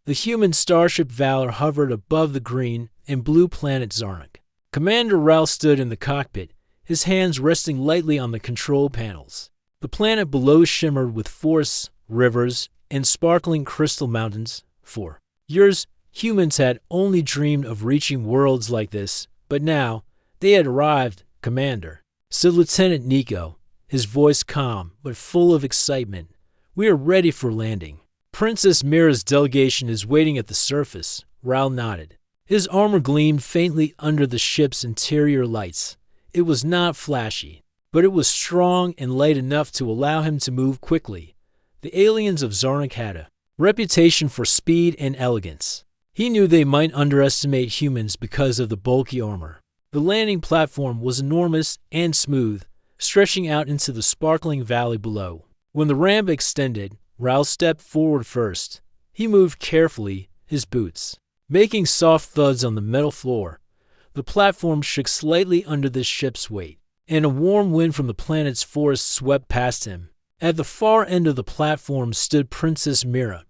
The human starship Valor hovered above the green and blue planet Zarnik. Commander Ral stood in the cockpit, his hands resting lightly on the control panels. The planet below shimmered with forests, rivers, and sparkling crystal mountains. For years, humans had only dreamed of reaching worlds like this, but now they had arrived, Commander, said Lieutenant Nico, his voice calm but full of excitement. We are ready for landing. Princess Mira's delegation is waiting at the surface. Ral nodded. His armor gleamed faintly under the ship's interior lights. It was not flashy, but it was strong and light enough to allow him to move quickly. The aliens of Zarnik had a reputation for speed and elegance. He knew they might underestimate humans because of the bulky armor. The landing platform was enormous and smooth, stretching out into the sparkling valley below. When the ramp extended, Ral stepped forward first. He moved carefully, his boots making soft thuds on the metal floor. The platform shook slightly under the ship's weight, and a warm wind from the planet's forest swept past him. At the far end of the platform stood Princess Mira.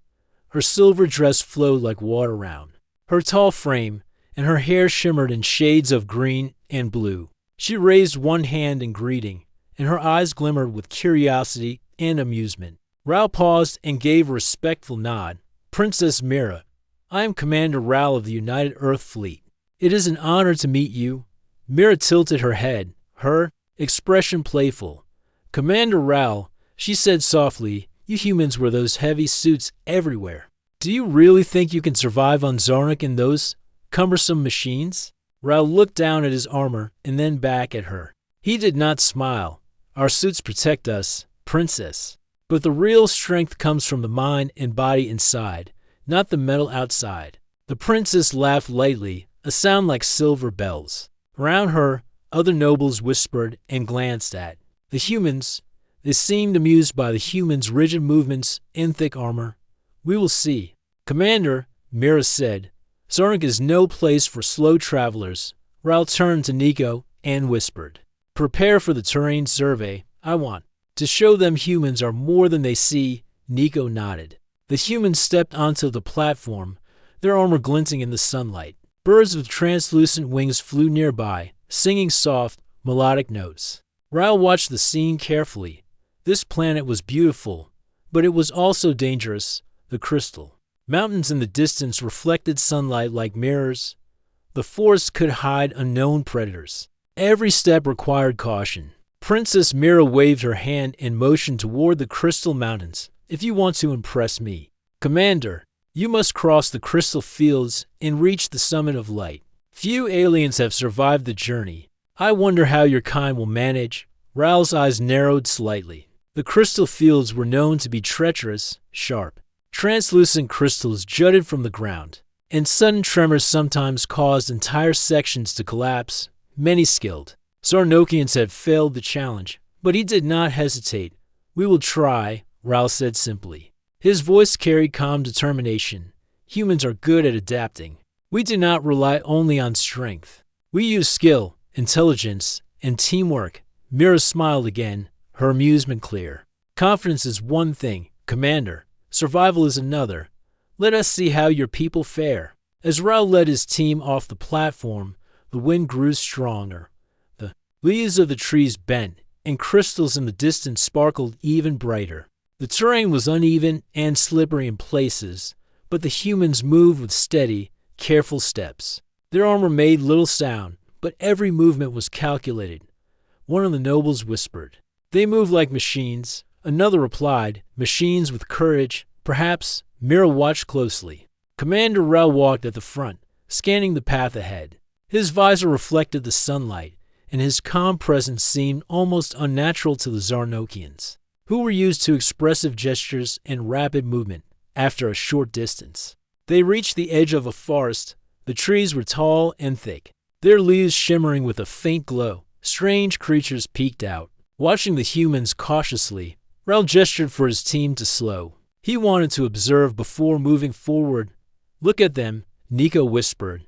Her silver dress flowed like water round her tall frame, and her hair shimmered in shades of green and blue. She raised one hand in greeting, and her eyes glimmered with curiosity and amusement. Ral paused and gave a respectful nod. Princess Mira, I am Commander Ral of the United Earth Fleet. It is an honor to meet you. Mira tilted her head, her expression playful. Commander Ral, she said softly, you humans wear those heavy suits everywhere. Do you really think you can survive on Zarnik in those cumbersome machines? Ral looked down at his armor and then back at her. He did not smile. Our suits protect us, Princess. But the real strength comes from the mind and body inside, not the metal outside. The princess laughed lightly, a sound like silver bells. Around her, other nobles whispered and glanced at the humans. They seemed amused by the humans' rigid movements and thick armor. We will see. Commander, Mira said, Zarnik is no place for slow travelers. Ral turned to Nico and whispered, prepare for the terrain survey. I want to show them humans are more than they see. Nico nodded. The humans stepped onto the platform, their armor glinting in the sunlight. Birds with translucent wings flew nearby, singing soft, melodic notes. Ral watched the scene carefully. This planet was beautiful, but it was also dangerous. The crystal mountains in the distance reflected sunlight like mirrors. The forest could hide unknown predators. Every step required caution. Princess Mira waved her hand and motioned toward the crystal mountains. If you want to impress me, Commander, you must cross the crystal fields and reach the summit of light. Few aliens have survived the journey. I wonder how your kind will manage. Ral's eyes narrowed slightly. The crystal fields were known to be treacherous, sharp. Translucent crystals jutted from the ground, and sudden tremors sometimes caused entire sections to collapse. Many skilled Zarnokians had failed the challenge, but he did not hesitate. We will try, Ral said simply. His voice carried calm determination. Humans are good at adapting. We do not rely only on strength. We use skill, intelligence, and teamwork. Mira smiled again, her amusement clear. Confidence is one thing, Commander. Survival is another. Let us see how your people fare. As Ral led his team off the platform, the wind grew stronger. The leaves of the trees bent, and crystals in the distance sparkled even brighter. The terrain was uneven and slippery in places, but the humans moved with steady, careful steps. Their armor made little sound, but every movement was calculated. One of the nobles whispered, "They move like machines." Another replied, "Machines with courage." Perhaps. Mira watched closely. Commander Ral walked at the front, scanning the path ahead. His visor reflected the sunlight, and his calm presence seemed almost unnatural to the Zarnokians, who were used to expressive gestures and rapid movement. After a short distance, they reached the edge of a forest. The trees were tall and thick, their leaves shimmering with a faint glow. Strange creatures peeked out. Watching the humans cautiously, Ral gestured for his team to slow. He wanted to observe before moving forward. "Look at them," Nico whispered.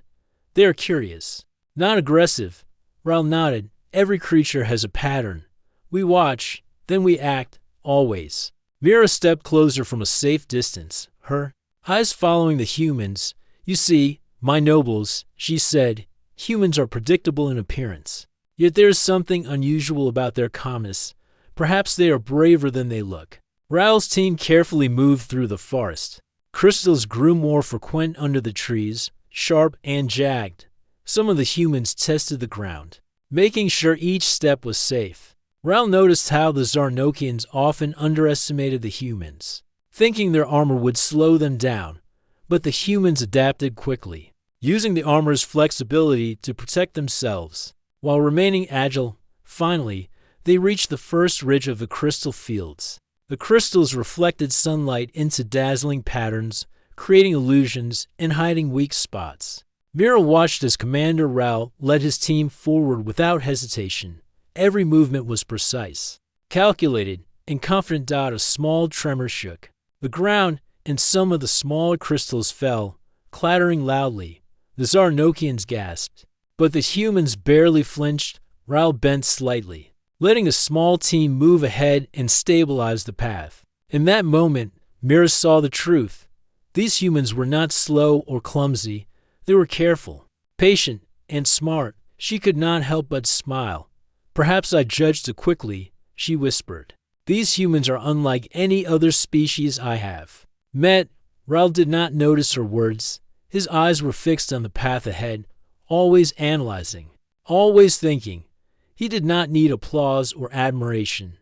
"They are curious, not aggressive." Ral nodded. "Every creature has a pattern. We watch, then we act, always." Mira stepped closer from a safe distance, her eyes following the humans. "You see, my nobles," she said, "humans are predictable in appearance. Yet there is something unusual about their calmness. Perhaps they are braver than they look." Raoul's team carefully moved through the forest. Crystals grew more frequent under the trees, sharp and jagged. Some of the humans tested the ground, making sure each step was safe. Raoul noticed how the Zarnokians often underestimated the humans, thinking their armor would slow them down, but the humans adapted quickly, using the armor's flexibility to protect themselves, while remaining agile. Finally, they reached the first ridge of the crystal fields. The crystals reflected sunlight into dazzling patterns, creating illusions and hiding weak spots. Mira watched as Commander Raoul led his team forward without hesitation. Every movement was precise, calculated, and confident. A small tremor shook the ground, and some of the smaller crystals fell, clattering loudly. The Zarnokians gasped, but the humans barely flinched. Raoul bent slightly, letting a small team move ahead and stabilize the path. In that moment, Mira saw the truth. These humans were not slow or clumsy. They were careful, patient, and smart. She could not help but smile. "Perhaps I judged too quickly," she whispered. "These humans are unlike any other species I have met." Raoul did not notice her words. His eyes were fixed on the path ahead, always analyzing, always thinking. He did not need applause or admiration.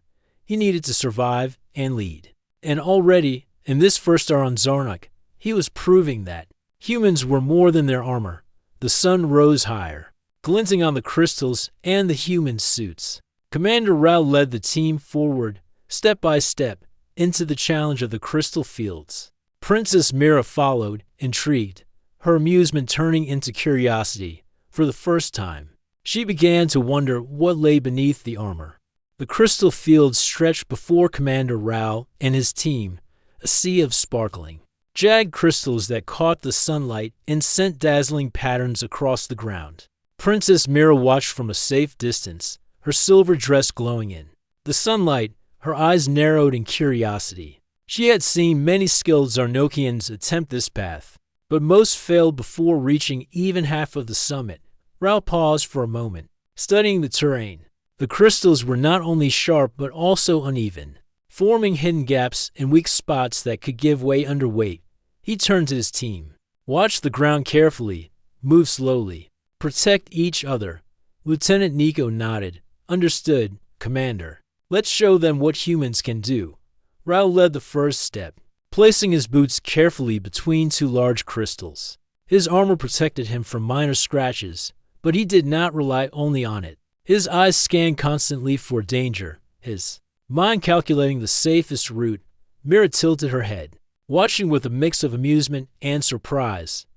He needed to survive and lead. And already, in this first hour on Zarnok, he was proving that humans were more than their armor. The sun rose higher, glinting on the crystals and the human suits. Commander Raoul led the team forward, step by step, into the challenge of the crystal fields. Princess Mira followed, intrigued, her amusement turning into curiosity. For the first time, she began to wonder what lay beneath the armor. The crystal fields stretched before Commander Raoul and his team, a sea of sparkling, jagged crystals that caught the sunlight and sent dazzling patterns across the ground. Princess Mira watched from a safe distance, her silver dress glowing in the sunlight. Her eyes narrowed in curiosity. She had seen many skilled Zarnokians attempt this path, but most failed before reaching even half of the summit. Raoul paused for a moment, studying the terrain. The crystals were not only sharp but also uneven, forming hidden gaps and weak spots that could give way under weight. He turned to his team. "Watch the ground carefully. Move slowly. Protect each other." Lieutenant Nico nodded. "Understood, Commander. Let's show them what humans can do." Raoul led the first step, placing his boots carefully between two large crystals. His armor protected him from minor scratches, but he did not rely only on it. His eyes scanned constantly for danger, his mind calculating the safest route. Mira tilted her head, watching with a mix of amusement and surprise.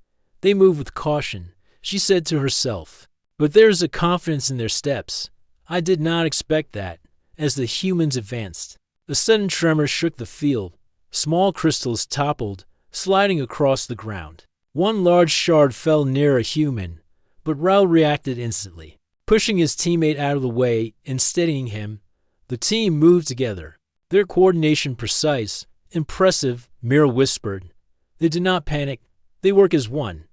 "They move with caution," she said to herself, "but there is a confidence in their steps. I did not expect that." As the humans advanced, a sudden tremor shook the field. Small crystals toppled, sliding across the ground. One large shard fell near a human, but Raoul reacted instantly, pushing his teammate out of the way and steadying him. The team moved together, their coordination precise, impressive. Mira whispered, "They do not panic, they work as one."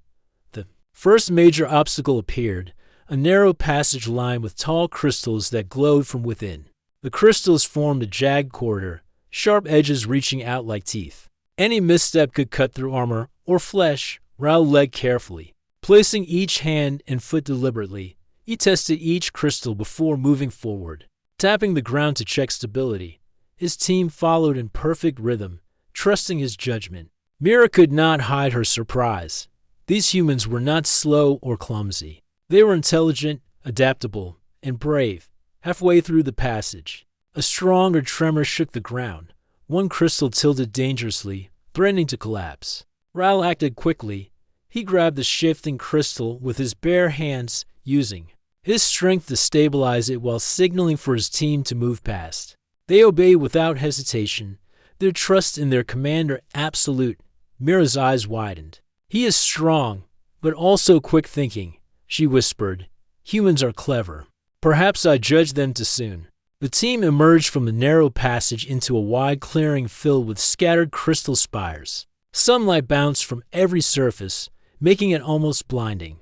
The first major obstacle appeared, a narrow passage lined with tall crystals that glowed from within. The crystals formed a jagged corridor, sharp edges reaching out like teeth. Any misstep could cut through armor or flesh. Raoul led carefully, placing each hand and foot deliberately. He tested each crystal before moving forward, tapping the ground to check stability. His team followed in perfect rhythm, trusting his judgment. Mira could not hide her surprise. These humans were not slow or clumsy. They were intelligent, adaptable, and brave. Halfway through the passage, a stronger tremor shook the ground. One crystal tilted dangerously, threatening to collapse. Raoul acted quickly. He grabbed the shifting crystal with his bare hands, using his strength to stabilize it while signaling for his team to move past. They obeyed without hesitation, their trust in their commander absolute. Mira's eyes widened. "He is strong, but also quick-thinking," she whispered. "Humans are clever. Perhaps I judged them too soon." The team emerged from the narrow passage into a wide clearing filled with scattered crystal spires. Sunlight bounced from every surface, making it almost blinding.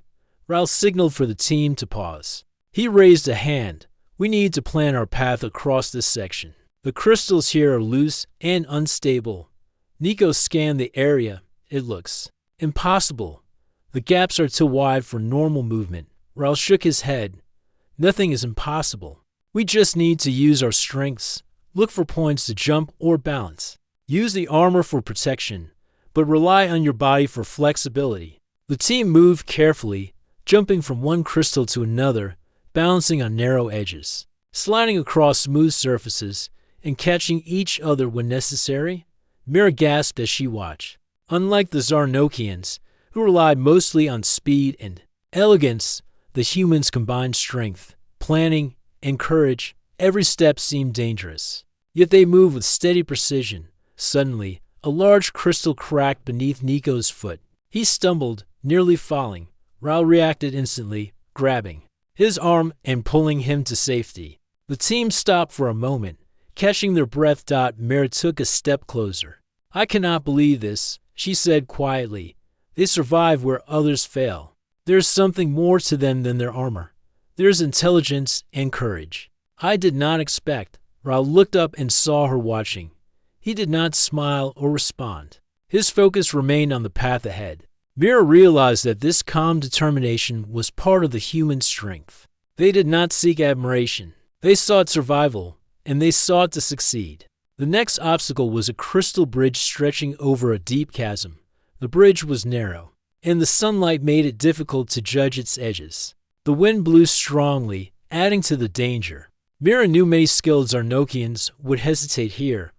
Raul signaled for the team to pause. He raised a hand. We need to plan our path across this section. The crystals here are loose and unstable. Nico scanned the area. It looks impossible. The gaps are too wide for normal movement. Raul shook his head. Nothing is impossible. We just need to use our strengths. Look for points to jump or balance. Use the armor for protection, but rely on your body for flexibility. The team moved carefully, jumping from one crystal to another, balancing on narrow edges, sliding across smooth surfaces, and catching each other when necessary. Mira gasped as she watched. Unlike the Zarnokians, who relied mostly on speed and elegance, the humans combined strength, planning, and courage. Every step seemed dangerous. Yet they moved with steady precision. Suddenly, a large crystal cracked beneath Nico's foot. He stumbled, nearly falling. Raul reacted instantly, grabbing his arm and pulling him to safety. The team stopped for a moment, catching their breath. Mira took a step closer. I cannot believe this, she said quietly. They survive where others fail. There's something more to them than their armor. There's intelligence and courage. I did not expect. Raul looked up and saw her watching. He did not smile or respond. His focus remained on the path ahead. Mira realized that this calm determination was part of the human strength. They did not seek admiration. They sought survival, and they sought to succeed. The next obstacle was a crystal bridge stretching over a deep chasm. The bridge was narrow, and the sunlight made it difficult to judge its edges. The wind blew strongly, adding to the danger. Mira knew many skilled Zarnokians would hesitate here.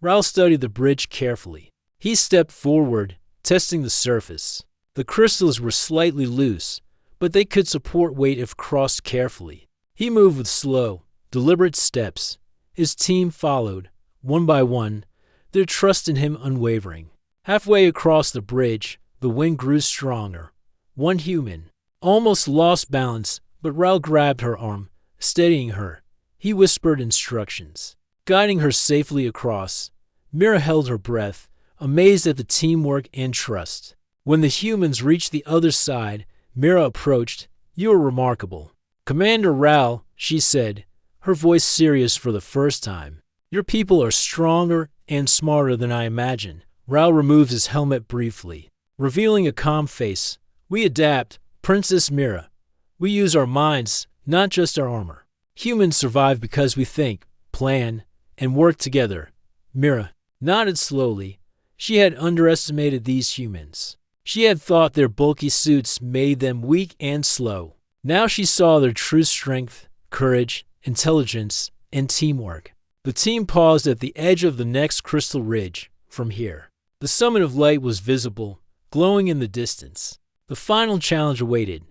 Raul studied the bridge carefully. He stepped forward, testing the surface. The crystals were slightly loose, but they could support weight if crossed carefully. He moved with slow, deliberate steps. His team followed, one by one, their trust in him unwavering. Halfway across the bridge, the wind grew stronger. One human almost lost balance, but Raul grabbed her arm, steadying her. He whispered instructions, guiding her safely across. Mira held her breath, amazed at the teamwork and trust. When the humans reached the other side, Mira approached. You are remarkable. Commander Raul, she said, her voice serious for the first time. Your people are stronger and smarter than I imagined. Raul removed his helmet briefly, revealing a calm face. We adapt, Princess Mira. We use our minds, not just our armor. Humans survive because we think, plan, and work together. Mira nodded slowly. She had underestimated these humans. She had thought their bulky suits made them weak and slow. Now she saw their true strength, courage, intelligence, and teamwork. The team paused at the edge of the next crystal ridge. From here, the summit of light was visible, glowing in the distance. The final challenge awaited.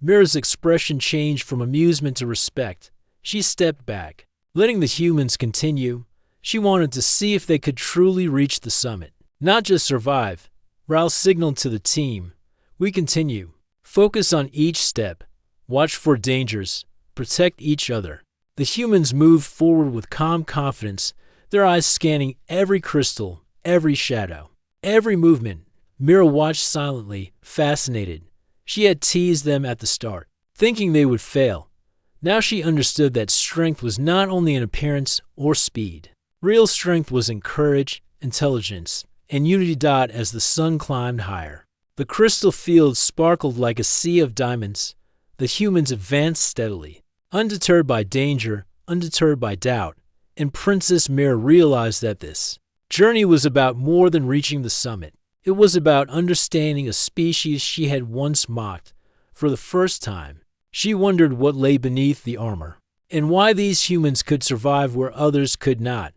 Mira's expression changed from amusement to respect. She stepped back, letting the humans continue. She wanted to see if they could truly reach the summit, not just survive. Raul signaled to the team. We continue. Focus on each step. Watch for dangers. Protect each other. The humans moved forward with calm confidence, their eyes scanning every crystal, every shadow, every movement. Mira watched silently, fascinated. She had teased them at the start, thinking they would fail. Now she understood that strength was not only in appearance or speed. Real strength was in courage, intelligence, and unity. As the sun climbed higher, the crystal fields sparkled like a sea of diamonds. The humans advanced steadily, undeterred by danger, undeterred by doubt, and Princess Mira realized that this journey was about more than reaching the summit. It was about understanding a species she had once mocked. For the first time, she wondered what lay beneath the armor, and why these humans could survive where others could not.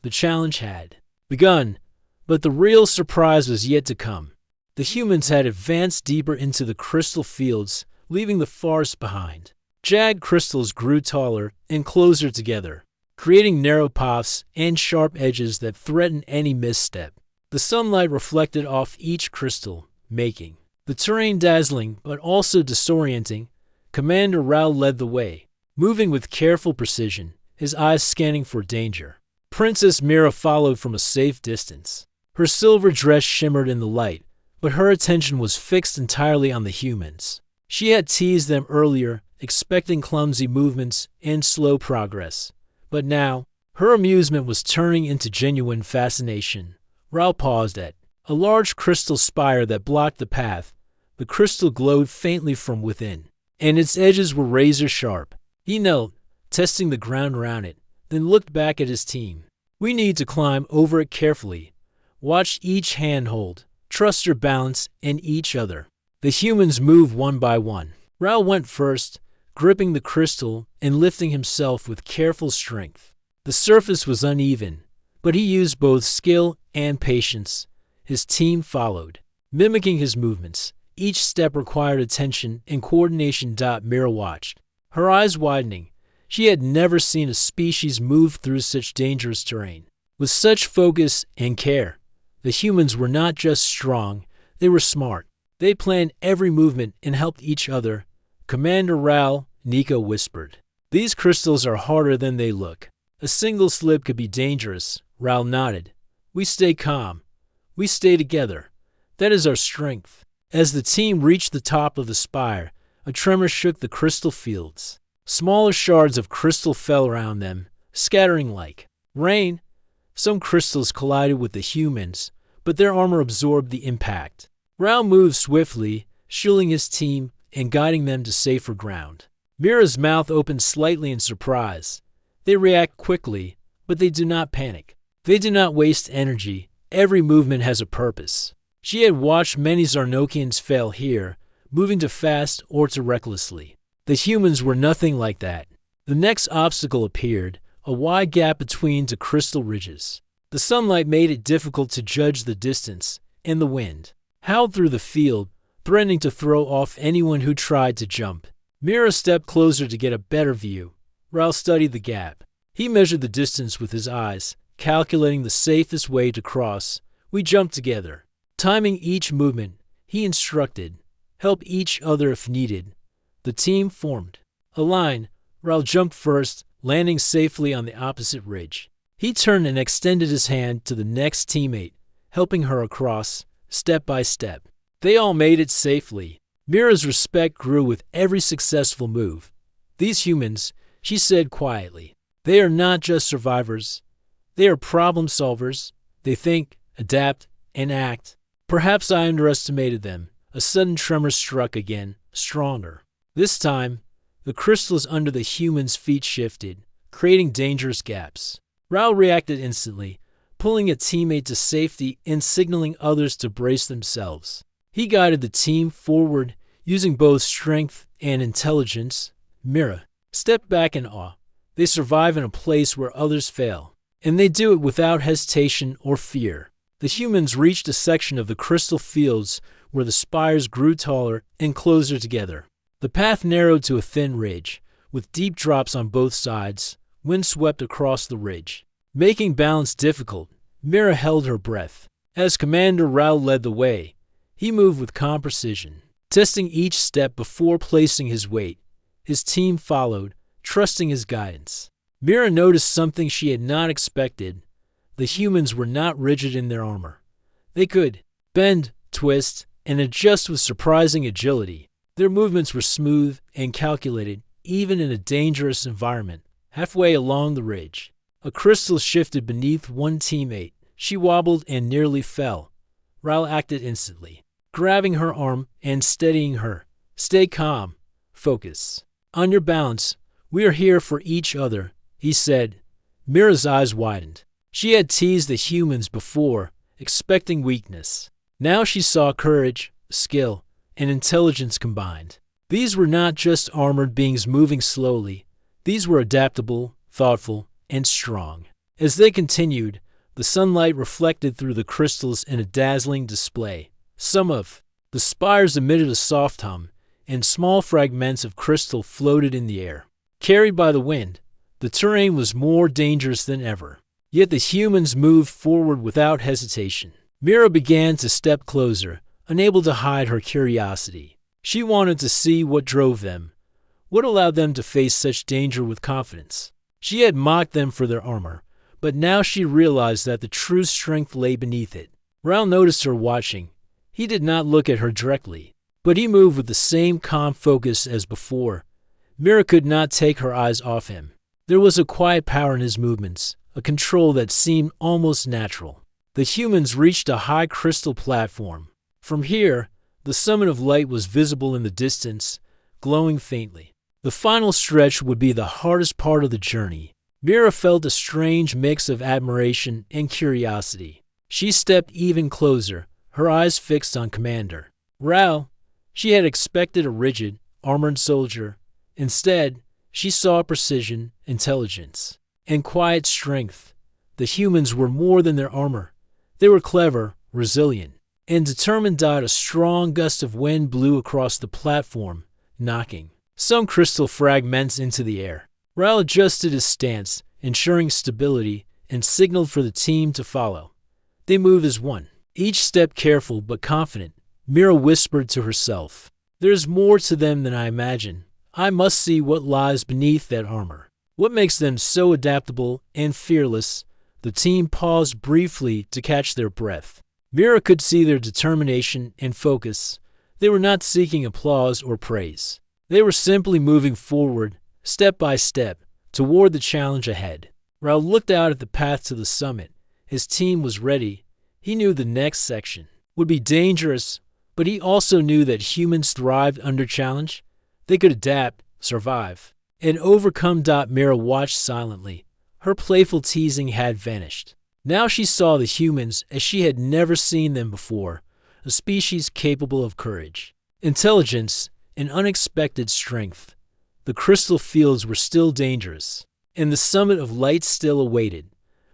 The challenge had begun, but the real surprise was yet to come. The humans had advanced deeper into the crystal fields, leaving the forest behind. Jagged crystals grew taller and closer together, creating narrow paths and sharp edges that threatened any misstep. The sunlight reflected off each crystal, making the terrain dazzling but also disorienting. Commander Raul led the way, moving with careful precision, his eyes scanning for danger. Princess Mira followed from a safe distance. Her silver dress shimmered in the light, but her attention was fixed entirely on the humans. She had teased them earlier, expecting clumsy movements and slow progress. But now, her amusement was turning into genuine fascination. Ral paused at a large crystal spire that blocked the path. The crystal glowed faintly from within, and its edges were razor sharp. He knelt, testing the ground around it, then looked back at his team. We need to climb over it carefully. Watch each handhold, trust your balance and each other. The humans moved one by one. Ral went first, gripping the crystal and lifting himself with careful strength. The surface was uneven, but he used both skill and patience. His team followed, mimicking his movements. Each step required attention and coordination. Mira watched, her eyes widening. She had never seen a species move through such dangerous terrain. With such focus and care, the humans were not just strong, they were smart. They planned every movement and helped each other. Commander Ral, Nico whispered. These crystals are harder than they look. A single slip could be dangerous. Ral nodded. We stay calm. We stay together. That is our strength. As the team reached the top of the spire, a tremor shook the crystal fields. Smaller shards of crystal fell around them, scattering like rain. Some crystals collided with the humans, but their armor absorbed the impact. Ral moved swiftly, shielding his team and guiding them to safer ground. Mira's mouth opened slightly in surprise. They react quickly, but they do not panic. They do not waste energy. Every movement has a purpose. She had watched many Zarnokians fail here, moving too fast or too recklessly. The humans were nothing like that. The next obstacle appeared, a wide gap between two crystal ridges. The sunlight made it difficult to judge the distance, and the wind howled through the field, threatening to throw off anyone who tried to jump. Mira stepped closer to get a better view. Ral studied the gap. He measured the distance with his eyes, calculating the safest way to cross. We jumped together. Timing each movement, he instructed. Help each other if needed. The team formed a line. Ral jumped first, landing safely on the opposite ridge. He turned and extended his hand to the next teammate, helping her across, step by step. They all made it safely. Mira's respect grew with every successful move. These humans, she said quietly, they are not just survivors. They are problem solvers. They think, adapt, and act. Perhaps I underestimated them. A sudden tremor struck again, stronger. This time, the crystals under the humans' feet shifted, creating dangerous gaps. Ral reacted instantly, pulling a teammate to safety and signaling others to brace themselves. He guided the team forward, using both strength and intelligence. Mira stepped back in awe. They survive in a place where others fail, and they do it without hesitation or fear. The humans reached a section of the crystal fields where the spires grew taller and closer together. The path narrowed to a thin ridge, with deep drops on both sides. Wind swept across the ridge, making balance difficult. Mira held her breath. As Commander Ral led the way, he moved with calm precision, testing each step before placing his weight. His team followed, trusting his guidance. Mira noticed something she had not expected. The humans were not rigid in their armor. They could bend, twist, and adjust with surprising agility. Their movements were smooth and calculated, even in a dangerous environment. Halfway along the ridge, a crystal shifted beneath one teammate. She wobbled and nearly fell. Ral acted instantly, grabbing her arm and steadying her. Stay calm. Focus. On your balance. We are here for each other, he said. Mira's eyes widened. She had teased the humans before, expecting weakness. Now she saw courage, skill, and intelligence combined. These were not just armored beings moving slowly. These were adaptable, thoughtful, and strong. As they continued, the sunlight reflected through the crystals in a dazzling display. Some of the spires emitted a soft hum, and small fragments of crystal floated in the air. Carried by the wind, the terrain was more dangerous than ever. Yet the humans moved forward without hesitation. Mira began to step closer, unable to hide her curiosity. She wanted to see what drove them, what allowed them to face such danger with confidence. She had mocked them for their armor, but now she realized that the true strength lay beneath it. Raoul noticed her watching. He did not look at her directly, but he moved with the same calm focus as before. Mira could not take her eyes off him. There was a quiet power in his movements, a control that seemed almost natural. The humans reached a high crystal platform. From here, the summit of light was visible in the distance, glowing faintly. The final stretch would be the hardest part of the journey. Mira felt a strange mix of admiration and curiosity. She stepped even closer, her eyes fixed on Commander Raoul. She had expected a rigid, armored soldier. Instead, she saw precision, intelligence, and quiet strength. The humans were more than their armor. They were clever, resilient, and determined. A strong gust of wind blew across the platform, knocking some crystal fragments into the air. Raoul adjusted his stance, ensuring stability, and signaled for the team to follow. They moved as one, each step careful but confident. Mira whispered to herself, "There's more to them than I imagine. I must see what lies beneath that armor. What makes them so adaptable and fearless?" The team paused briefly to catch their breath. Mira could see their determination and focus. They were not seeking applause or praise. They were simply moving forward, step by step, toward the challenge ahead. Raoul looked out at the path to the summit. His team was ready. He knew the next section would be dangerous, but he also knew that humans thrived under challenge. They could adapt, survive, and overcome. Mira watched silently. Her playful teasing had vanished. Now she saw the humans as she had never seen them before, a species capable of courage, intelligence, and unexpected strength. The crystal fields were still dangerous, and the summit of light still awaited.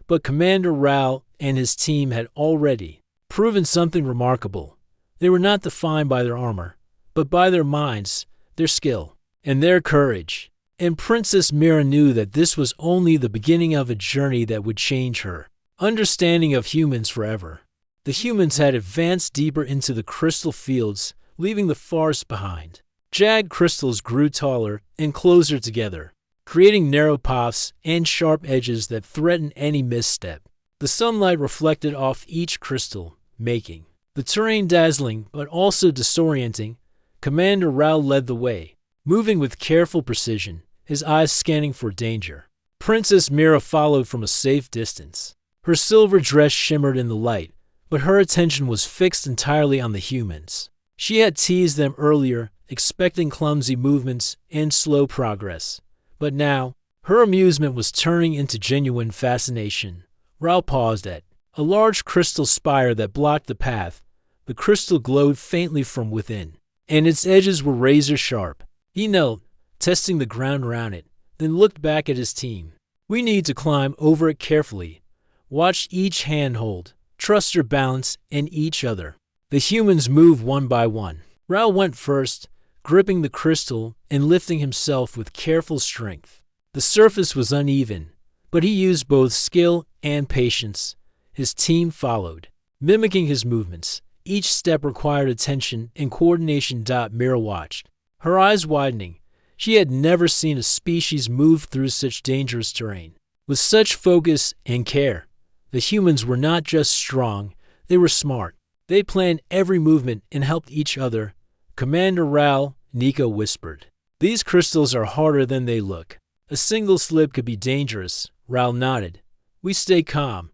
But Commander Raoul and his team had already proven something remarkable. They were not defined by their armor, but by their minds, their skill, and their courage. And Princess Mira knew that this was only the beginning of a journey that would change her understanding of humans forever. The humans had advanced deeper into the crystal fields, leaving the forest behind. Jagged crystals grew taller and closer together, creating narrow paths and sharp edges that threatened any misstep. The sunlight reflected off each crystal, making the terrain dazzling but also disorienting. Commander Raoul led the way, moving with careful precision, his eyes scanning for danger. Princess Mira followed from a safe distance. Her silver dress shimmered in the light, but her attention was fixed entirely on the humans. She had teased them earlier, expecting clumsy movements and slow progress. But now, her amusement was turning into genuine fascination. Raoul paused at a large crystal spire that blocked the path. The crystal glowed faintly from within, and its edges were razor-sharp. He knelt, testing the ground around it, then looked back at his team. "We need to climb over it carefully. Watch each handhold, trust your balance and each other." The humans moved one by one. Raoul went first, gripping the crystal and lifting himself with careful strength. The surface was uneven, but he used both skill and patience. His team followed, mimicking his movements. Each step required attention and coordination. Mira watched, her eyes widening. She had never seen a species move through such dangerous terrain with such focus and care. The humans were not just strong, they were smart. They planned every movement and helped each other. "Commander Raoul," Nico whispered, "these crystals are harder than they look. A single slip could be dangerous." Raoul nodded. "We stay calm.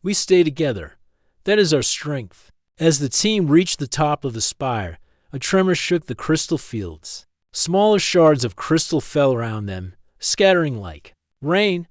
We stay together. That is our strength." As the team reached the top of the spire, a tremor shook the crystal fields. Smaller shards of crystal fell around them, scattering like rain.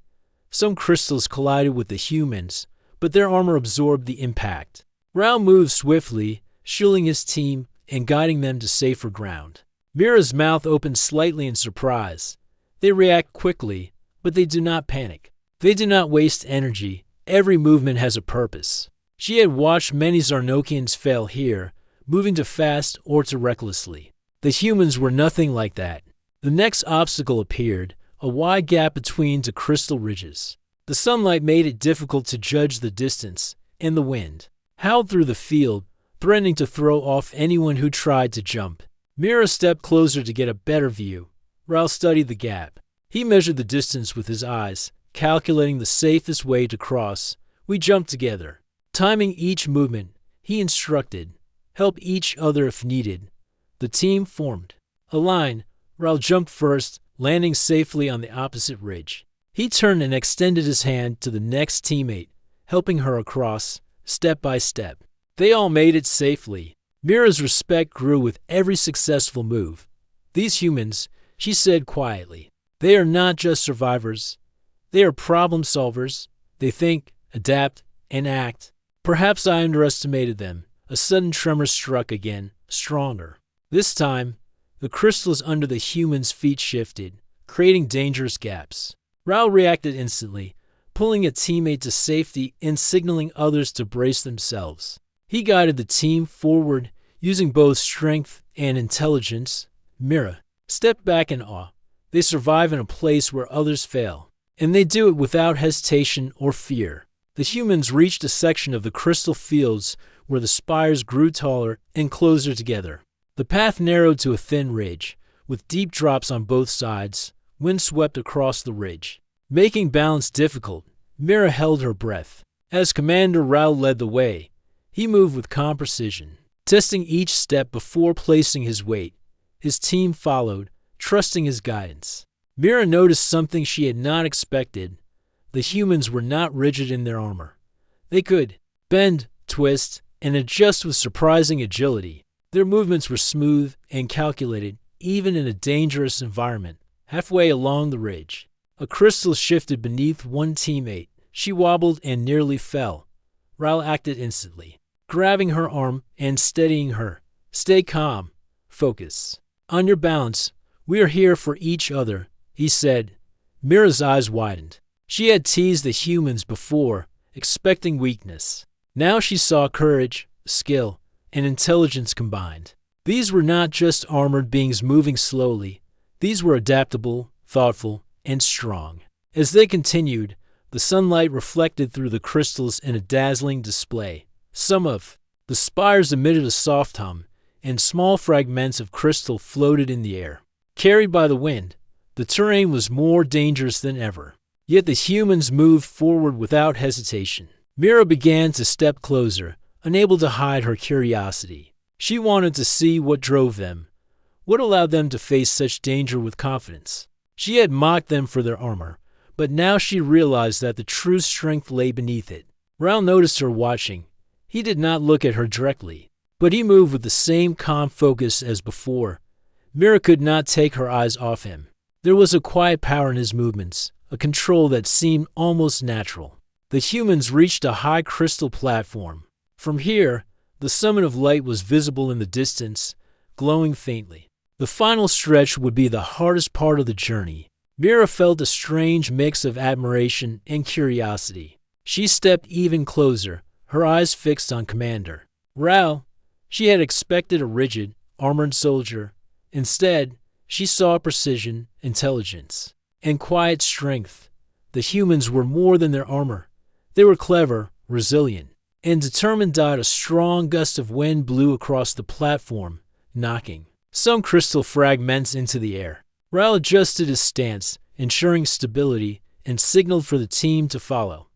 Some crystals collided with the humans, but their armor absorbed the impact. Raoul moved swiftly, shielding his team and guiding them to safer ground. Mira's mouth opened slightly in surprise. They react quickly, but they do not panic. They do not waste energy. Every movement has a purpose. She had watched many Zarnokians fail here, moving too fast or too recklessly. The humans were nothing like that. The next obstacle appeared, a wide gap between two crystal ridges. The sunlight made it difficult to judge the distance, and the wind howled through the field, threatening to throw off anyone who tried to jump. Mira stepped closer to get a better view. Raoul studied the gap. He measured the distance with his eyes, calculating the safest way to cross. "We jumped together, timing each movement. he instructed. Help each other if needed. The team formed a line. Raul jumped first, landing safely on the opposite ridge. He turned and extended his hand to the next teammate, helping her across, step by step. They all made it safely. Mira's respect grew with every successful move. These humans, she said quietly, they are not just survivors. They are problem solvers. They think, adapt, and act. Perhaps I underestimated them. A sudden tremor struck again, stronger. This time, the crystals under the humans' feet shifted, creating dangerous gaps. Raul reacted instantly, pulling a teammate to safety and signaling others to brace themselves. He guided the team forward, using both strength and intelligence. Mira stepped back in awe. They survive in a place where others fail, and they do it without hesitation or fear. The humans reached a section of the crystal fields where the spires grew taller and closer together. The path narrowed to a thin ridge, with deep drops on both sides. Wind swept across the ridge, making balance difficult. Mira held her breath. As Commander Raul led the way, he moved with calm precision, testing each step before placing his weight. His team followed, trusting his guidance. Mira noticed something she had not expected. The humans were not rigid in their armor. They could bend, twist, and adjust with surprising agility. Their movements were smooth and calculated, even in a dangerous environment. Halfway along the ridge, a crystal shifted beneath one teammate. She wobbled and nearly fell. Raul acted instantly, grabbing her arm and steadying her. Stay calm. Focus. On your balance. We are here for each other, he said. Mira's eyes widened. She had teased the humans before, expecting weakness. Now she saw courage, skill, and intelligence combined. These were not just armored beings moving slowly. These were adaptable, thoughtful, and strong. As they continued, the sunlight reflected through the crystals in a dazzling display. Some of the spires emitted a soft hum, and small fragments of crystal floated in the air. Carried by the wind, the terrain was more dangerous than ever. Yet the humans moved forward without hesitation. Mira began to step closer, unable to hide her curiosity. She wanted to see what drove them, what allowed them to face such danger with confidence. She had mocked them for their armor, but now she realized that the true strength lay beneath it. Raul noticed her watching. He did not look at her directly, but he moved with the same calm focus as before. Mira could not take her eyes off him. There was a quiet power in his movements, a control that seemed almost natural. The humans reached a high crystal platform. From here, the summit of light was visible in the distance, glowing faintly. The final stretch would be the hardest part of the journey. Mira felt a strange mix of admiration and curiosity. She stepped even closer, her eyes fixed on Commander Raul. She had expected a rigid, armored soldier. Instead, she saw precision, intelligence, and quiet strength. The humans were more than their armor. They were clever, resilient, and determined. A strong gust of wind blew across the platform, knocking some crystal fragments into the air. Raul adjusted his stance, ensuring stability, and signaled for the team to follow.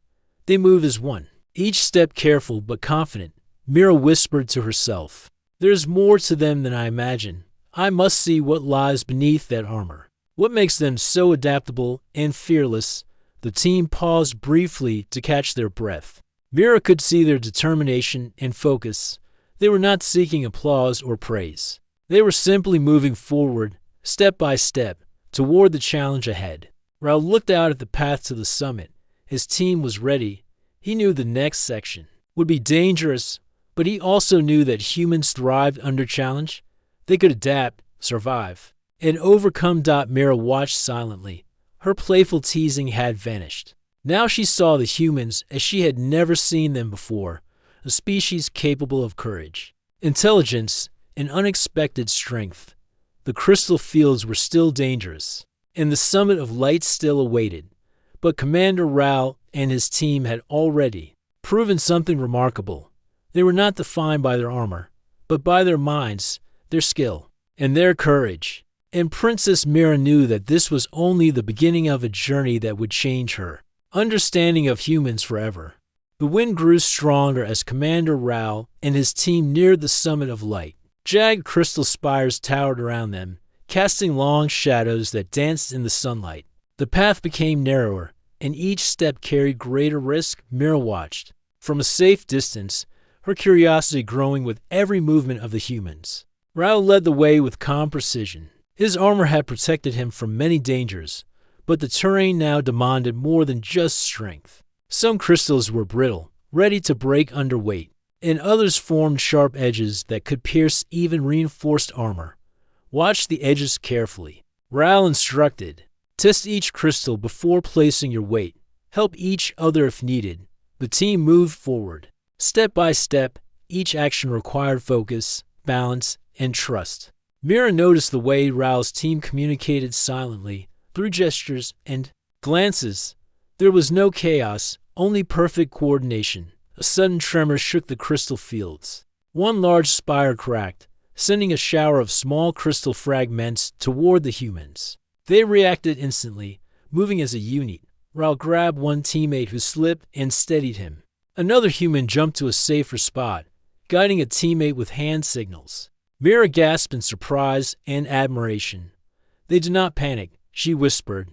They moved as one, each step careful but confident. Mira whispered to herself, "There's more to them than I imagine. I must see what lies beneath that armor. What makes them so adaptable and fearless?" The team paused briefly to catch their breath. Mira could see their determination and focus. They were not seeking applause or praise. They were simply moving forward, step by step, toward the challenge ahead. Raul looked out at the path to the summit. His team was ready. He knew the next section would be dangerous, but he also knew that humans thrived under challenge. They could adapt, survive, and overcome. Mira watched silently. Her playful teasing had vanished. Now she saw the humans as she had never seen them before, a species capable of courage, intelligence, and unexpected strength. The crystal fields were still dangerous, and the summit of light still awaited. But Commander Raul and his team had already proven something remarkable. They were not defined by their armor, but by their minds, their skill, and their courage. And Princess Mira knew that this was only the beginning of a journey that would change her understanding of humans forever. The wind grew stronger as Commander Raoul and his team neared the summit of light. Jagged crystal spires towered around them, casting long shadows that danced in the sunlight. The path became narrower, and each step carried greater risk. Mira watched, from a safe distance, her curiosity growing with every movement of the humans. Raoul led the way with calm precision. His armor had protected him from many dangers, but the terrain now demanded more than just strength. Some crystals were brittle, ready to break under weight, and others formed sharp edges that could pierce even reinforced armor. Watch the edges carefully. Raoul instructed, test each crystal before placing your weight. Help each other if needed. The team moved forward. Step by step, each action required focus, balance, and trust. Mira noticed the way Raoul's team communicated silently, through gestures and glances. There was no chaos, only perfect coordination. A sudden tremor shook the crystal fields. One large spire cracked, sending a shower of small crystal fragments toward the humans. They reacted instantly, moving as a unit. Raoul grabbed one teammate who slipped and steadied him. Another human jumped to a safer spot, guiding a teammate with hand signals. Mira gasped in surprise and admiration. They did not panic, she whispered.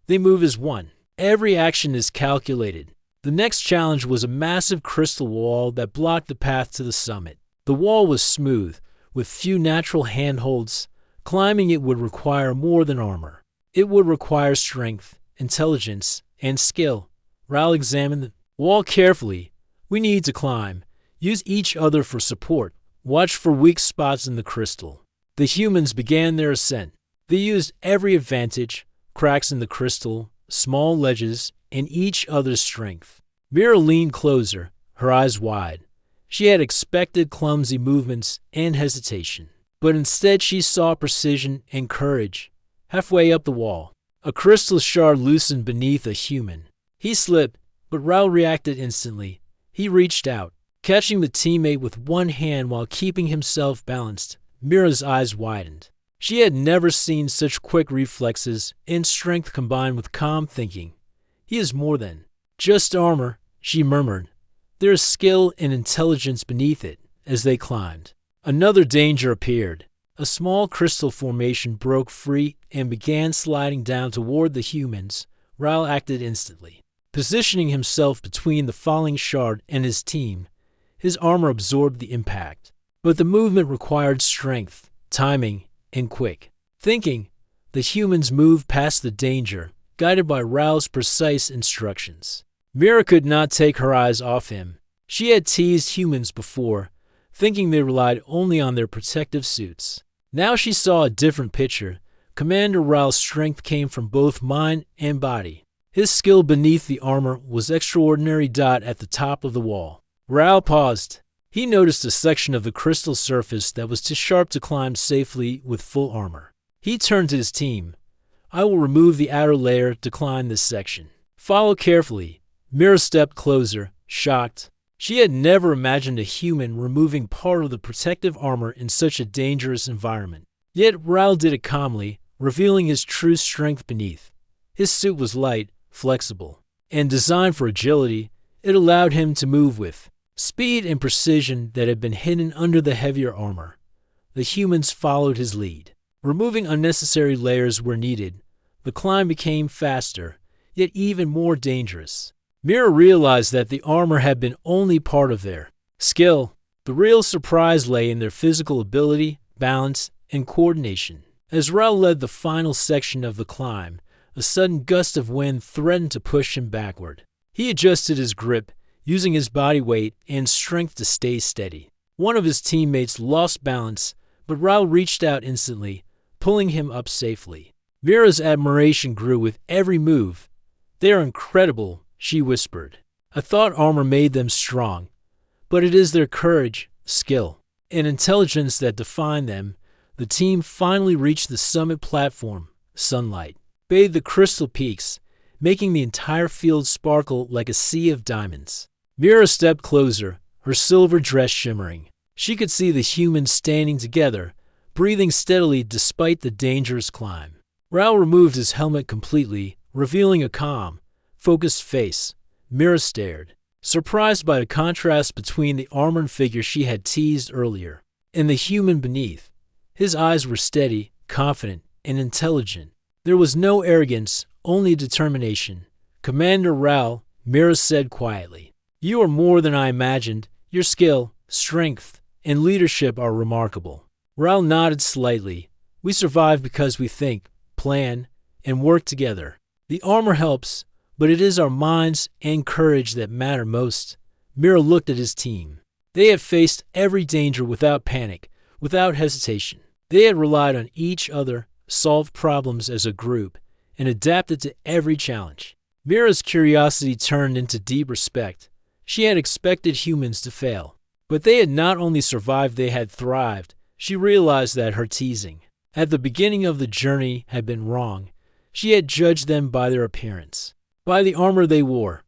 They move as one. Every action is calculated. The next challenge was a massive crystal wall that blocked the path to the summit. The wall was smooth, with few natural handholds. Climbing it would require more than armor. It would require strength, intelligence, and skill. Raoul examined the wall carefully. We need to climb. Use each other for support. Watch for weak spots in the crystal. The humans began their ascent. They used every advantage, cracks in the crystal, small ledges, and each other's strength. Mira leaned closer, her eyes wide. She had expected clumsy movements and hesitation, but instead she saw precision and courage. Halfway up the wall, a crystal shard loosened beneath a human. He slipped, but Raoul reacted instantly. He reached out, catching the teammate with one hand while keeping himself balanced. Mira's eyes widened. She had never seen such quick reflexes and strength combined with calm thinking. He is more than just armor, she murmured. There is skill and intelligence beneath it. As they climbed, another danger appeared. A small crystal formation broke free and began sliding down toward the humans. Raoul acted instantly, positioning himself between the falling shard and his team. His armor absorbed the impact, but the movement required strength, timing, and quick thinking. The humans moved past the danger, guided by Raoul's precise instructions. Mira could not take her eyes off him. She had teased humans before, thinking they relied only on their protective suits. Now she saw a different picture. Commander Raoul's strength came from both mind and body. His skill beneath the armor was extraordinary. At the top of the wall, Raoul paused. He noticed a section of the crystal surface that was too sharp to climb safely with full armor. He turned to his team. I will remove the outer layer to climb this section. Follow carefully. Mira stepped closer, shocked. She had never imagined a human removing part of the protective armor in such a dangerous environment. Yet Raoul did it calmly, revealing his true strength beneath. His suit was light, flexible, and designed for agility. It allowed him to move with speed and precision that had been hidden under the heavier armor. The humans followed his lead, removing unnecessary layers where needed. The climb became faster, yet even more dangerous. Mira realized that the armor had been only part of their skill. The real surprise lay in their physical ability, balance, and coordination. As Raoul led the final section of the climb, a sudden gust of wind threatened to push him backward. He adjusted his grip, using his body weight and strength to stay steady. One of his teammates lost balance, but Raoul reached out instantly, pulling him up safely. Mira's admiration grew with every move. They are incredible, she whispered. I thought armor made them strong, but it is their courage, skill, and intelligence that define them. The team finally reached the summit platform. Sunlight bathed the crystal peaks, making the entire field sparkle like a sea of diamonds. Mira stepped closer, her silver dress shimmering. She could see the humans standing together, breathing steadily despite the dangerous climb. Raoul removed his helmet completely, revealing a calm, focused face. Mira stared. surprised by the contrast between the armored figure she had teased earlier and the human beneath. His eyes were steady, confident, and intelligent. There was no arrogance, only determination. "Commander Rao," Mira said quietly, "you are more than I imagined. Your skill, strength, and leadership are remarkable." Rao nodded slightly. "We survive because we think, plan, and work together. The armor helps, but it is our minds and courage that matter most." Mira looked at his team. They had faced every danger without panic, without hesitation. They had relied on each other, solved problems as a group, and adapted to every challenge. Mira's curiosity turned into deep respect. She had expected humans to fail, but they had not only survived, they had thrived. She realized that her teasing at the beginning of the journey had been wrong. She had judged them by their appearance, by the armor they wore.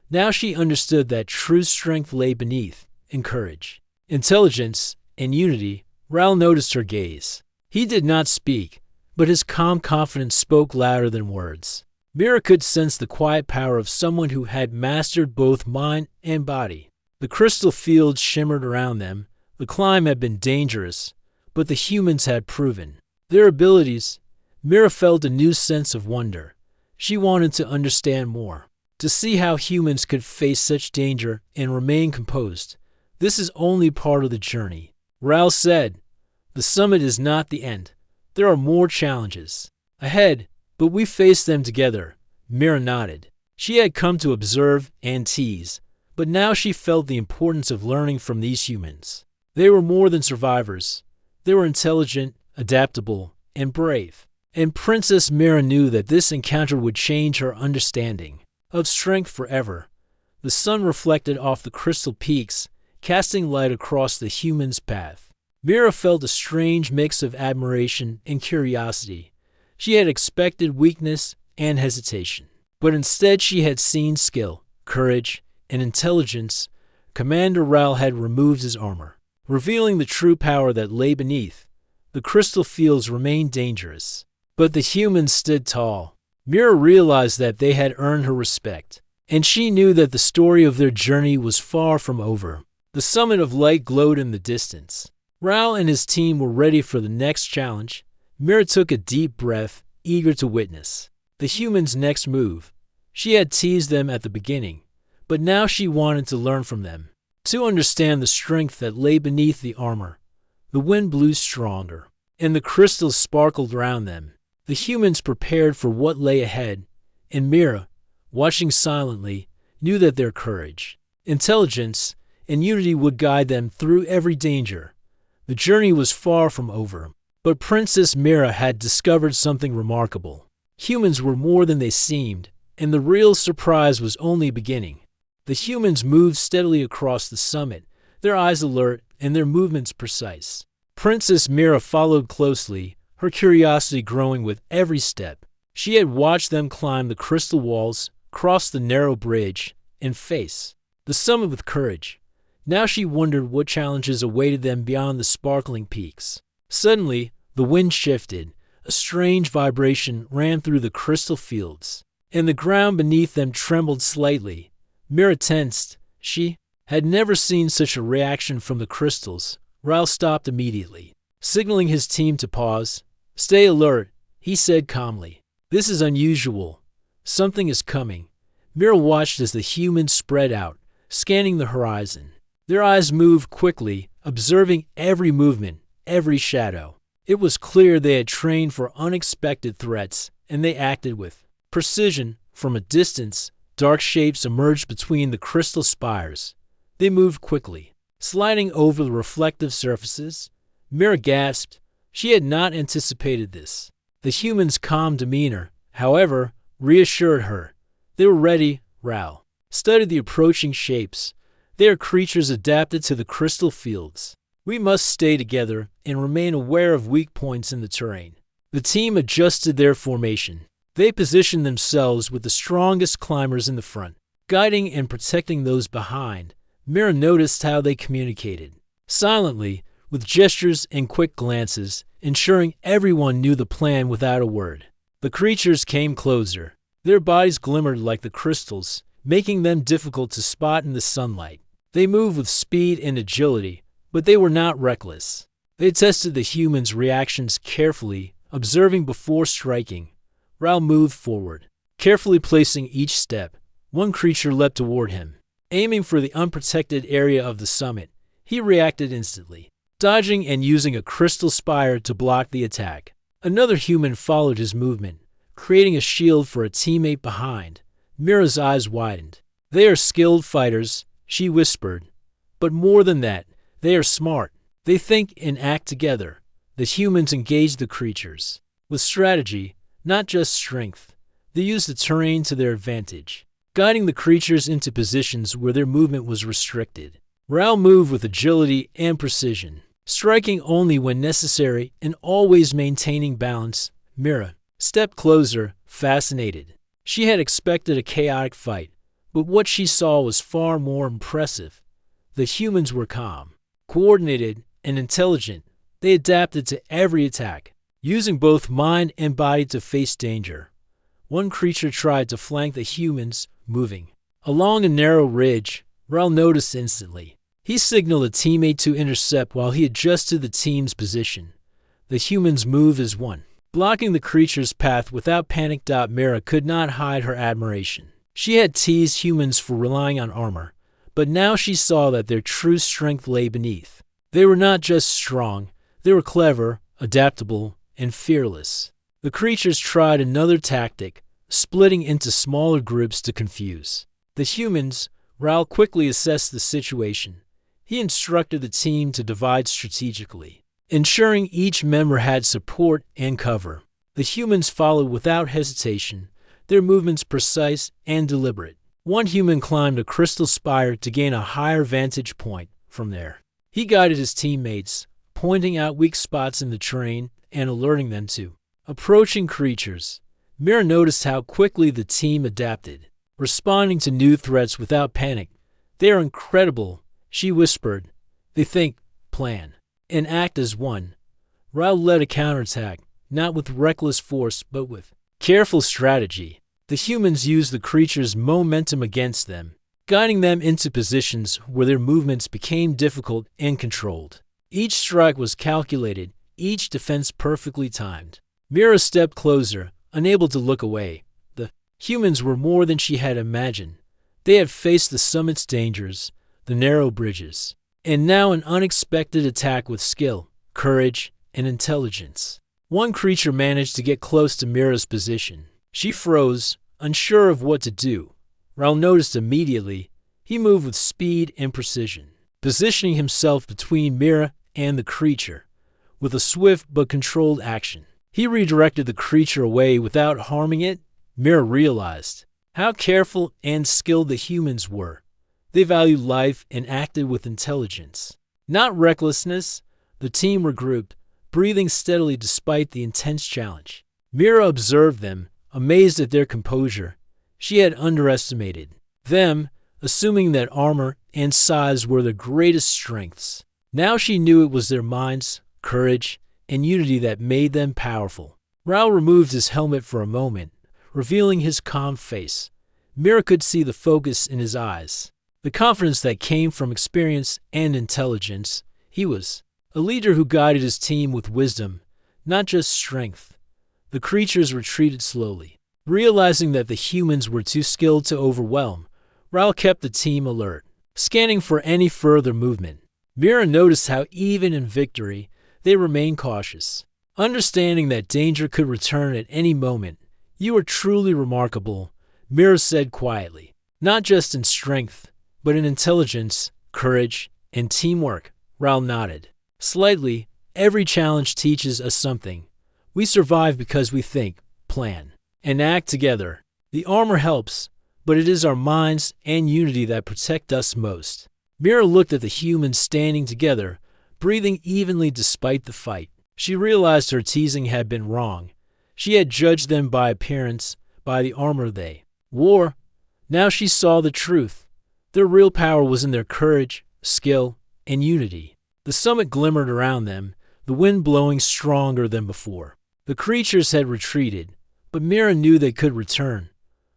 Now she understood that true strength lay beneath, in courage, intelligence, and unity. Raoul noticed her gaze. He did not speak, but his calm confidence spoke louder than words. Mira could sense the quiet power of someone who had mastered both mind and body. The crystal fields shimmered around them. The climb had been dangerous, but the humans had proven their abilities. Mira felt a new sense of wonder. She wanted to understand more, to see how humans could face such danger and remain composed. "This is only part of the journey," Raoul said. "The summit is not the end. There are more challenges ahead, but we face them together." Mira nodded. She had come to observe and tease, but now she felt the importance of learning from these humans. They were more than survivors. They were intelligent, adaptable, and brave. And Princess Mira knew that this encounter would change her understanding of strength forever. The sun reflected off the crystal peaks, casting light across the human's path. Mira felt a strange mix of admiration and curiosity. She had expected weakness and hesitation, but instead she had seen skill, courage, and intelligence. Commander Raoul had removed his armor, revealing the true power that lay beneath. The crystal fields remained dangerous, but the humans stood tall. Mira realized that they had earned her respect, and she knew that the story of their journey was far from over. The summit of light glowed in the distance. Raoul and his team were ready for the next challenge. Mira took a deep breath, eager to witness the humans' next move. She had teased them at the beginning, but now she wanted to learn from them, to understand the strength that lay beneath the armor. The wind blew stronger, and the crystals sparkled around them. The humans prepared for what lay ahead, and Mira, watching silently, knew that their courage, intelligence, and unity would guide them through every danger. The journey was far from over, but Princess Mira had discovered something remarkable. Humans were more than they seemed, and the real surprise was only beginning. The humans moved steadily across the summit, their eyes alert and their movements precise. Princess Mira followed closely, her curiosity growing with every step. She had watched them climb the crystal walls, cross the narrow bridge, and face the summit with courage. Now she wondered what challenges awaited them beyond the sparkling peaks. Suddenly, the wind shifted. A strange vibration ran through the crystal fields, and the ground beneath them trembled slightly. Mira tensed. She had never seen such a reaction from the crystals. Raoul stopped immediately, signaling his team to pause. "Stay alert," he said calmly. "This is unusual. Something is coming." Mira watched as the humans spread out, scanning the horizon. Their eyes moved quickly, observing every movement, every shadow. It was clear they had trained for unexpected threats, and they acted with precision. From a distance, dark shapes emerged between the crystal spires. They moved quickly, sliding over the reflective surfaces. Mira gasped. She had not anticipated this. The humans' calm demeanor, however, reassured her. They were ready. Raoul studied the approaching shapes. They are creatures adapted to the crystal fields. We must stay together and remain aware of weak points in the terrain. The team adjusted their formation. They positioned themselves with the strongest climbers in the front, guiding and protecting those behind. Mira noticed how they communicated, silently, with gestures and quick glances, ensuring everyone knew the plan without a word. The creatures came closer. Their bodies glimmered like the crystals, making them difficult to spot in the sunlight. They moved with speed and agility, but they were not reckless. They tested the humans' reactions carefully, observing before striking. Raoul moved forward, carefully placing each step. One creature leapt toward him. Aiming for the unprotected area of the summit, he reacted instantly, dodging and using a crystal spire to block the attack. Another human followed his movement, creating a shield for a teammate behind. Mira's eyes widened. They are skilled fighters, she whispered. But more than that, they are smart. They think and act together. The humans engage the creatures with strategy, not just strength. They use the terrain to their advantage, guiding the creatures into positions where their movement was restricted. Raoul moved with agility and precision, striking only when necessary and always maintaining balance. Mira stepped closer, fascinated. She had expected a chaotic fight, but what she saw was far more impressive. The humans were calm, coordinated, and intelligent. They adapted to every attack, using both mind and body to face danger. One creature tried to flank the humans, moving along a narrow ridge. Raoul noticed instantly. He signaled a teammate to intercept while he adjusted the team's position. The humans moved as one, blocking the creature's path without panic. Mira could not hide her admiration. She had teased humans for relying on armor, but now she saw that their true strength lay beneath. They were not just strong, they were clever, adaptable, and fearless. The creatures tried another tactic, splitting into smaller groups to confuse the humans. Raoul quickly assessed the situation. He instructed the team to divide strategically, ensuring each member had support and cover. The humans followed without hesitation, their movements precise and deliberate. One human climbed a crystal spire to gain a higher vantage point. From there, he guided his teammates, pointing out weak spots in the terrain and alerting them to approaching creatures. Mira noticed how quickly the team adapted, responding to new threats without panic. They are incredible, she whispered. They think, plan, and act as one. Raoul led a counterattack, not with reckless force but with careful strategy. The humans used the creatures' momentum against them, guiding them into positions where their movements became difficult and controlled. Each strike was calculated, each defense perfectly timed. Mira stepped closer, unable to look away. The humans were more than she had imagined. They had faced the summit's dangers, the narrow bridges, and now an unexpected attack with skill, courage, and intelligence. One creature managed to get close to Mira's position. She froze, unsure of what to do. Raoul noticed immediately. He moved with speed and precision, positioning himself between Mira and the creature. With a swift but controlled action, he redirected the creature away without harming it. Mira realized how careful and skilled the humans were. They valued life and acted with intelligence, not recklessness. The team regrouped, breathing steadily despite the intense challenge. Mira observed them, amazed at their composure. She had underestimated them, assuming that armor and size were their greatest strengths. Now she knew it was their minds, courage, and unity that made them powerful. Raoul removed his helmet for a moment, revealing his calm face. Mira could see the focus in his eyes, the confidence that came from experience and intelligence. He was a leader who guided his team with wisdom, not just strength. The creatures retreated slowly, realizing that the humans were too skilled to overwhelm. Raoul kept the team alert, scanning for any further movement. Mira noticed how even in victory, they remained cautious, understanding that danger could return at any moment. You are truly remarkable, Mira said quietly, not just in strength, but in intelligence, courage, and teamwork. Raoul nodded. Slightly, every challenge teaches us something. We survive because we think, plan, and act together. The armor helps, but it is our minds and unity that protect us most. Mira looked at the humans standing together, breathing evenly despite the fight. She realized her teasing had been wrong. She had judged them by appearance, by the armor they wore. Now she saw the truth. Their real power was in their courage, skill, and unity. The summit glimmered around them, the wind blowing stronger than before. The creatures had retreated, but Mira knew they could return.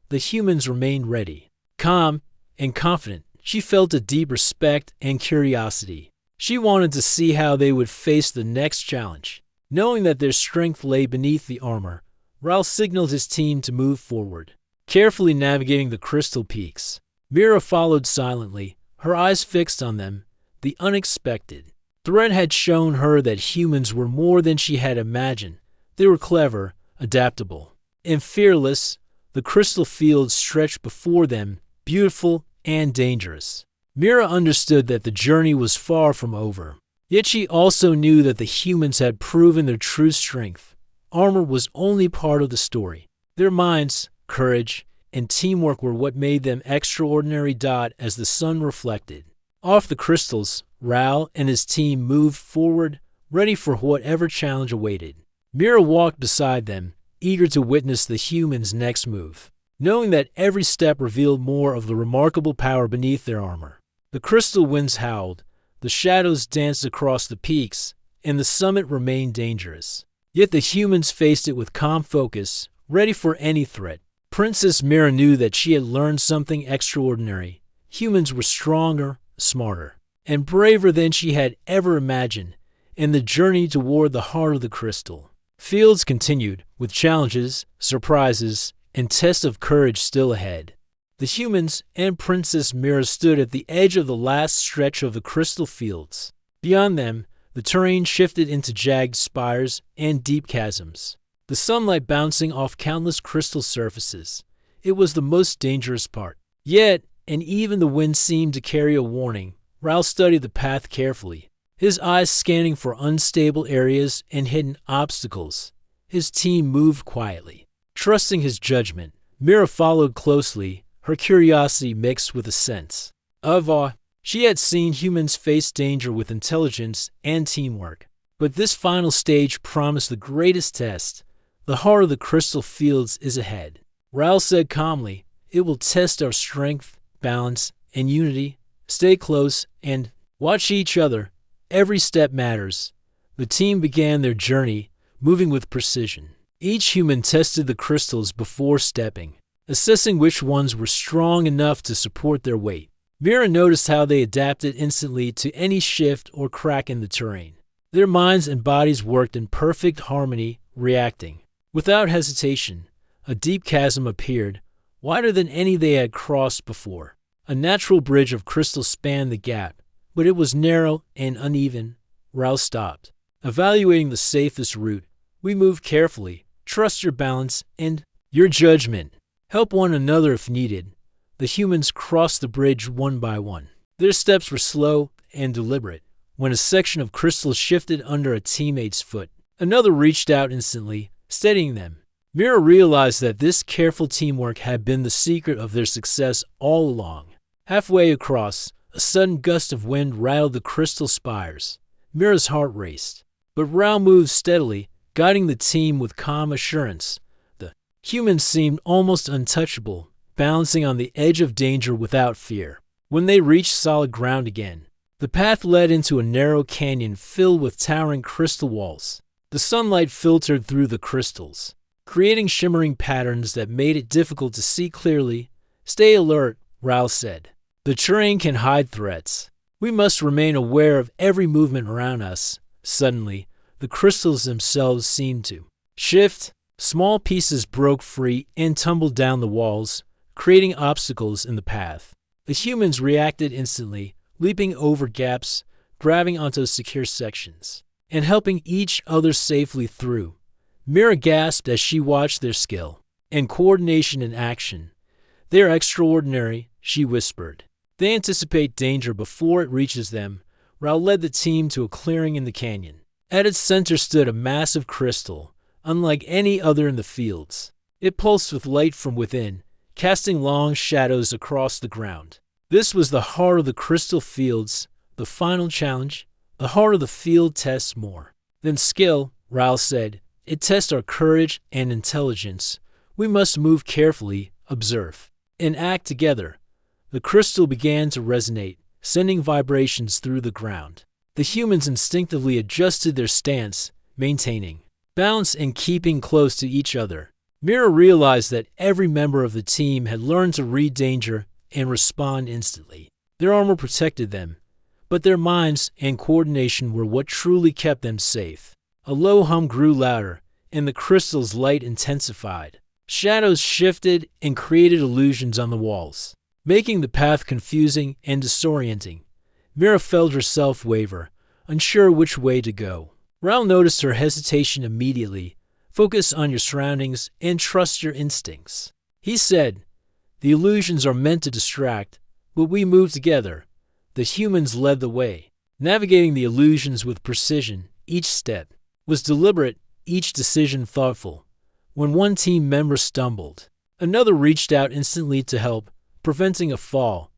The humans remained ready, Calm and confident, she felt a deep respect and curiosity. She wanted to see how they would face the next challenge. Knowing that their strength lay beneath the armor, Raul signaled his team to move forward, carefully navigating the crystal peaks. Mira followed silently, her eyes fixed on them. The unexpected threat had shown her that humans were more than she had imagined. They were clever, adaptable, and fearless. The crystal fields stretched before them, beautiful and dangerous. Mira understood that the journey was far from over. Yet she also knew that the humans had proven their true strength. Armor was only part of the story. Their minds, courage, and teamwork were what made them extraordinary. As the sun reflected off the crystals, Raul and his team moved forward, ready for whatever challenge awaited. Mira walked beside them, eager to witness the humans' next move, knowing that every step revealed more of the remarkable power beneath their armor. The crystal winds howled, the shadows danced across the peaks, and the summit remained dangerous. Yet the humans faced it with calm focus, ready for any threat. Princess Mira knew that she had learned something extraordinary. Humans were stronger, smarter, and braver than she had ever imagined, and the journey toward the heart of the crystal fields continued, with challenges, surprises, and tests of courage still ahead. The humans and Princess Mira stood at the edge of the last stretch of the crystal fields. Beyond them, the terrain shifted into jagged spires and deep chasms, the sunlight bouncing off countless crystal surfaces. It was the most dangerous part. Yet, and even the wind seemed to carry a warning, Raul studied the path carefully, his eyes scanning for unstable areas and hidden obstacles. His team moved quietly, trusting his judgment. Mira followed closely, her curiosity mixed with a sense of awe. She had seen humans face danger with intelligence and teamwork. But this final stage promised the greatest test. The heart of the crystal fields is ahead. Raul said calmly, "It will test our strength, balance, and unity. Stay close and watch each other. Every step matters." The team began their journey, moving with precision. Each human tested the crystals before stepping, assessing which ones were strong enough to support their weight. Mira noticed how they adapted instantly to any shift or crack in the terrain. Their minds and bodies worked in perfect harmony, reacting without hesitation. A deep chasm appeared, wider than any they had crossed before. A natural bridge of crystal spanned the gap, but it was narrow and uneven. Raul stopped, evaluating the safest route. "We move carefully. Trust your balance and your judgment. Help one another if needed." The humans crossed the bridge one by one. Their steps were slow and deliberate. When a section of crystal shifted under a teammate's foot, another reached out instantly, steadying them. Mira realized that this careful teamwork had been the secret of their success all along. Halfway across, a sudden gust of wind rattled the crystal spires. Mira's heart raced, but Raul moved steadily, guiding the team with calm assurance. The humans seemed almost untouchable, balancing on the edge of danger without fear. When they reached solid ground again, the path led into a narrow canyon filled with towering crystal walls. The sunlight filtered through the crystals, creating shimmering patterns that made it difficult to see clearly. "Stay alert," Raul said. "The terrain can hide threats. We must remain aware of every movement around us." Suddenly, the crystals themselves seemed to shift. Small pieces broke free and tumbled down the walls, creating obstacles in the path. The humans reacted instantly, leaping over gaps, grabbing onto secure sections, and helping each other safely through. Mira gasped as she watched their skill and coordination in action. "They're extraordinary," she whispered. "They anticipate danger before it reaches them." Raul led the team to a clearing in the canyon. At its center stood a massive crystal, unlike any other in the fields. It pulsed with light from within, casting long shadows across the ground. This was the heart of the crystal fields, the final challenge. The heart of the field tests more than skill, Raul said. It tests our courage and intelligence. We must move carefully, observe, and act together. The crystal began to resonate, sending vibrations through the ground. The humans instinctively adjusted their stance, maintaining balance and keeping close to each other. Mira realized that every member of the team had learned to read danger and respond instantly. Their armor protected them, but their minds and coordination were what truly kept them safe. A low hum grew louder, and the crystal's light intensified. Shadows shifted and created illusions on the walls, making the path confusing and disorienting. Mira felt herself waver, unsure which way to go. Raoul noticed her hesitation immediately. Focus on your surroundings and trust your instincts. He said, the illusions are meant to distract, but we move together. The humans led the way, navigating the illusions with precision. Each step was deliberate, each decision thoughtful. When one team member stumbled, another reached out instantly to help, preventing a fall.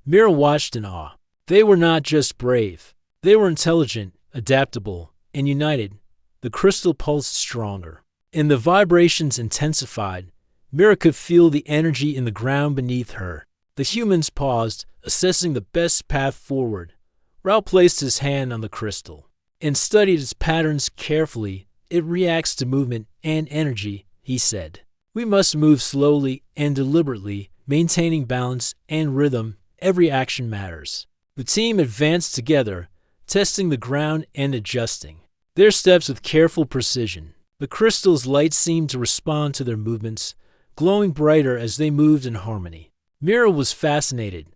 Mira watched in awe. They were not just brave. They were intelligent, adaptable, and united. The crystal pulsed stronger, and the vibrations intensified. Mira could feel the energy in the ground beneath her. The humans paused, assessing the best path forward. Raoul placed his hand on the crystal and studied its patterns carefully. It reacts to movement and energy, he said. We must move slowly and deliberately, maintaining balance and rhythm. Every action matters. The team advanced together, testing the ground and adjusting their steps with careful precision. The crystal's light seemed to respond to their movements, glowing brighter as they moved in harmony. Mira was fascinated.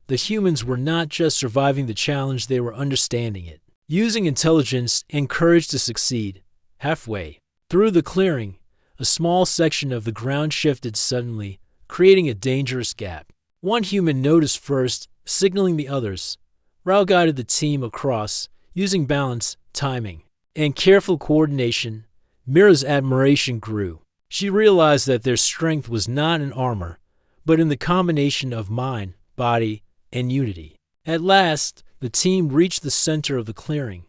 The humans were not just surviving the challenge, they were understanding it, using intelligence and courage to succeed. Halfway through the clearing, a small section of the ground shifted suddenly, creating a dangerous gap. One human noticed first, signaling the others. Raoul guided the team across, using balance, timing, and careful coordination. Mira's admiration grew. She realized that their strength was not in armor, but in the combination of mind, body, and unity. At last, the team reached the center of the clearing.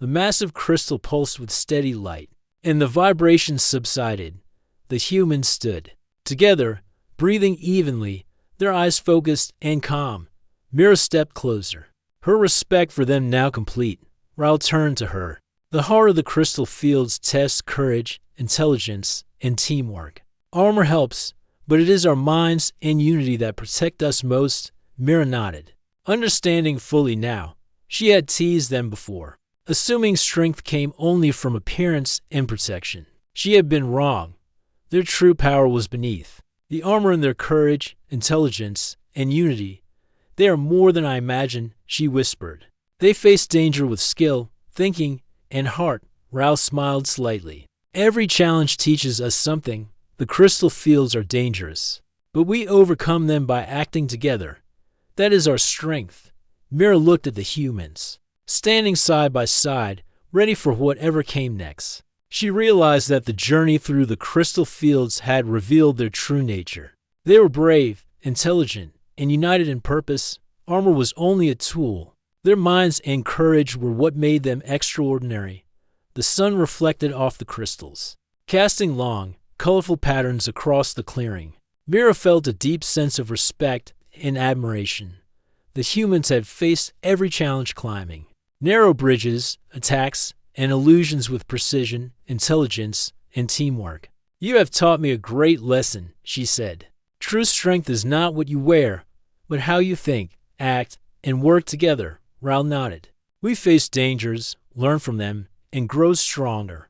The massive crystal pulsed with steady light, and the vibrations subsided. The humans stood together, breathing evenly, their eyes focused and calm. Mira stepped closer, her respect for them now complete. Raoul turned to her. The heart of the crystal fields tests courage, intelligence, and teamwork. Armor helps, but it is our minds and unity that protect us most. Mira nodded, understanding fully now. She had teased them before, assuming strength came only from appearance and protection. She had been wrong. Their true power was beneath the armor in their courage, intelligence, and unity. They are more than I imagined, she whispered. They face danger with skill, thinking, and heart. Raoul smiled slightly. Every challenge teaches us something. The crystal fields are dangerous, but we overcome them by acting together. That is our strength. Mira looked at the humans, standing side by side, ready for whatever came next. She realized that the journey through the crystal fields had revealed their true nature. They were brave, intelligent, and united in purpose. Armor was only a tool. Their minds and courage were what made them extraordinary. The sun reflected off the crystals, casting long, colorful patterns across the clearing. Mira felt a deep sense of respect and admiration. The humans had faced every challenge climbing narrow bridges, attacks, and illusions with precision, intelligence, and teamwork. You have taught me a great lesson, she said. True strength is not what you wear, but how you think, act, and work together. Raoul nodded. We face dangers, learn from them, and grow stronger.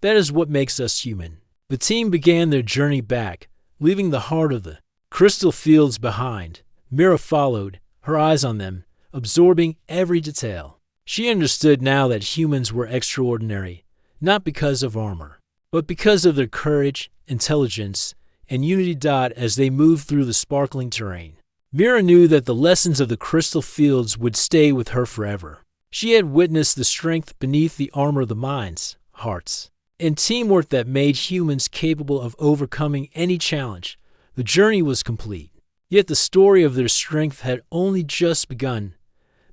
That is what makes us human. The team began their journey back, leaving the heart of the crystal fields behind. Mira followed, her eyes on them, absorbing every detail. She understood now that humans were extraordinary, not because of armor, but because of their courage, intelligence, and unity. As they moved through the sparkling terrain, Mira knew that the lessons of the crystal fields would stay with her forever. She had witnessed the strength beneath the armor of the minds, hearts, and teamwork that made humans capable of overcoming any challenge. The journey was complete, yet the story of their strength had only just begun.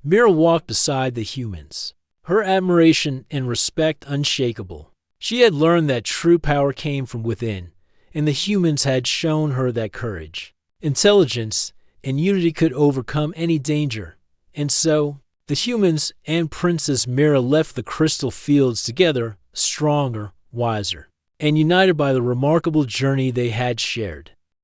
Mira walked beside the humans, her admiration and respect unshakable. She had learned that true power came from within, and the humans had shown her that courage, intelligence, and unity could overcome any danger. And so, the humans and Princess Mira left the crystal fields together, stronger, wiser, and united by the remarkable journey they had shared.